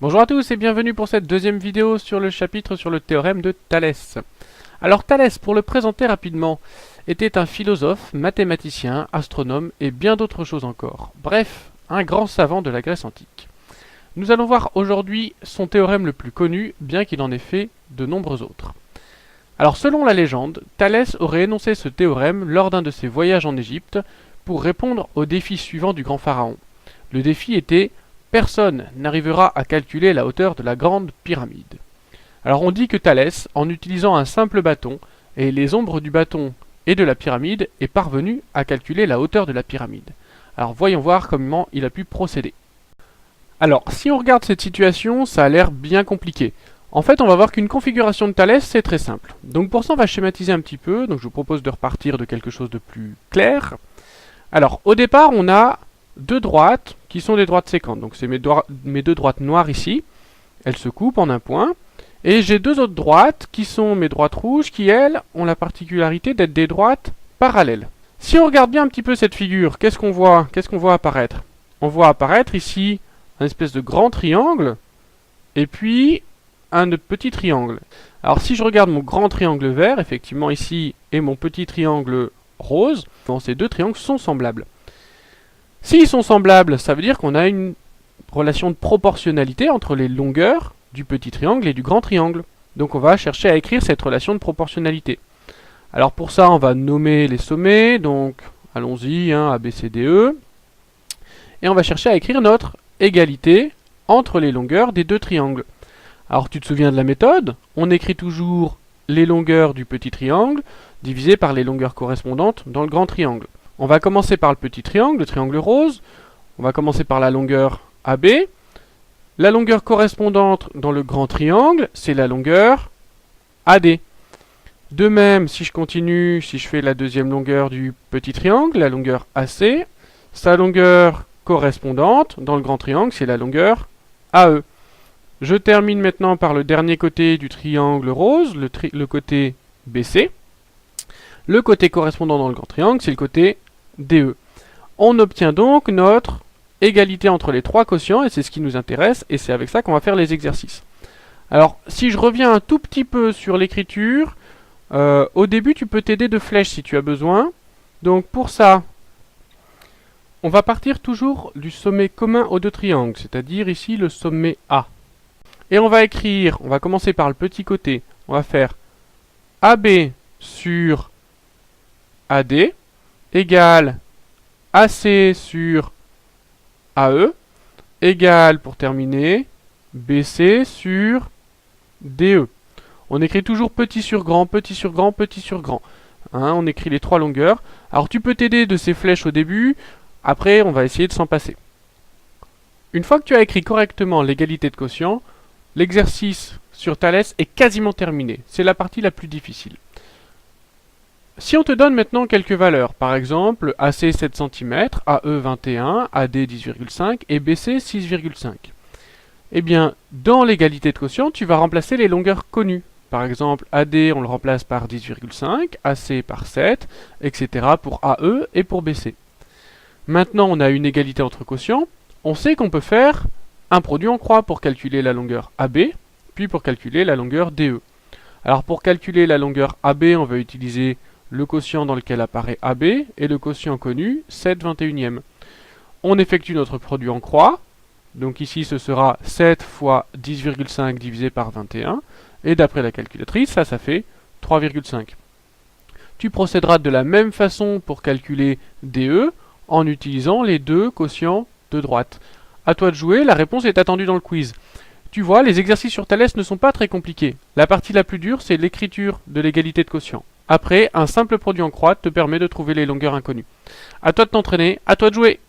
Bonjour à tous et bienvenue pour cette deuxième vidéo sur le chapitre sur le théorème de Thalès. Alors Thalès, pour le présenter rapidement, était un philosophe, mathématicien, astronome et bien d'autres choses encore. Bref, un grand savant de la Grèce antique. Nous allons voir aujourd'hui son théorème le plus connu, bien qu'il en ait fait de nombreux autres. Alors selon la légende, Thalès aurait énoncé ce théorème lors d'un de ses voyages en Égypte pour répondre au défi suivant du grand pharaon. Le défi était « Personne n'arrivera à calculer la hauteur de la grande pyramide ». Alors on dit que Thalès, en utilisant un simple bâton et les ombres du bâton et de la pyramide, est parvenu à calculer la hauteur de la pyramide. Alors voyons voir comment il a pu procéder. Alors si on regarde cette situation, ça a l'air bien compliqué. En fait, on va voir qu'une configuration de Thalès, c'est très simple. Donc pour ça, on va schématiser un petit peu. Donc je vous propose de repartir de quelque chose de plus clair. Alors, au départ, on a deux droites qui sont des droites sécantes. Donc c'est mes deux droites noires ici. Elles se coupent en un point. Et j'ai deux autres droites qui sont mes droites rouges qui, elles, ont la particularité d'être des droites parallèles. Si on regarde bien un petit peu cette figure, qu'est-ce qu'on voit? Qu'est-ce qu'on voit apparaître? On voit apparaître ici un espèce de grand triangle. Et puis un petit triangle. Alors si je regarde mon grand triangle vert, effectivement ici, et mon petit triangle rose, bon, ces deux triangles sont semblables. S'ils sont semblables, ça veut dire qu'on a une relation de proportionnalité entre les longueurs du petit triangle et du grand triangle. Donc on va chercher à écrire cette relation de proportionnalité. Alors pour ça, on va nommer les sommets, donc allons-y, A, B, C, D, E. Et on va chercher à écrire notre égalité entre les longueurs des deux triangles. Alors tu te souviens de la méthode? On écrit toujours les longueurs du petit triangle divisées par les longueurs correspondantes dans le grand triangle. On va commencer par le petit triangle, le triangle rose. On va commencer par la longueur AB. La longueur correspondante dans le grand triangle, c'est la longueur AD. De même, si je continue, si je fais la deuxième longueur du petit triangle, la longueur AC, sa longueur correspondante dans le grand triangle, c'est la longueur AE. Je termine maintenant par le dernier côté du triangle rose, le côté BC. Le côté correspondant dans le grand triangle, c'est le côté DE. On obtient donc notre égalité entre les trois quotients, et c'est ce qui nous intéresse, et c'est avec ça qu'on va faire les exercices. Alors, si je reviens un tout petit peu sur l'écriture, au début, tu peux t'aider de flèches si tu as besoin. Donc pour ça, on va partir toujours du sommet commun aux deux triangles, c'est-à-dire ici le sommet A. Et on va écrire, on va commencer par le petit côté, on va faire AB sur AD égale AC sur AE égale, pour terminer, BC sur DE. On écrit toujours petit sur grand, petit sur grand, petit sur grand. On écrit les trois longueurs. Alors tu peux t'aider de ces flèches au début, après on va essayer de s'en passer. Une fois que tu as écrit correctement l'égalité de quotient, l'exercice sur Thalès est quasiment terminé. C'est la partie la plus difficile. Si on te donne maintenant quelques valeurs, par exemple AC 7 cm, AE 21, AD 10,5 et BC 6,5. Eh bien, dans l'égalité de quotient, tu vas remplacer les longueurs connues. Par exemple, AD, on le remplace par 10,5, AC par 7, etc. pour AE et pour BC. Maintenant, on a une égalité entre quotients. On sait qu'on peut faire un produit en croix pour calculer la longueur AB, puis pour calculer la longueur DE. Alors pour calculer la longueur AB, on va utiliser le quotient dans lequel apparaît AB et le quotient connu, 7/21e. On effectue notre produit en croix. Donc ici, ce sera 7 fois 10,5 divisé par 21. Et d'après la calculatrice, ça fait 3,5. Tu procéderas de la même façon pour calculer DE en utilisant les deux quotients de droite. À toi de jouer, la réponse est attendue dans le quiz. Tu vois, les exercices sur Thalès ne sont pas très compliqués. La partie la plus dure, c'est l'écriture de l'égalité de quotient. Après, un simple produit en croix te permet de trouver les longueurs inconnues. À toi de t'entraîner, à toi de jouer!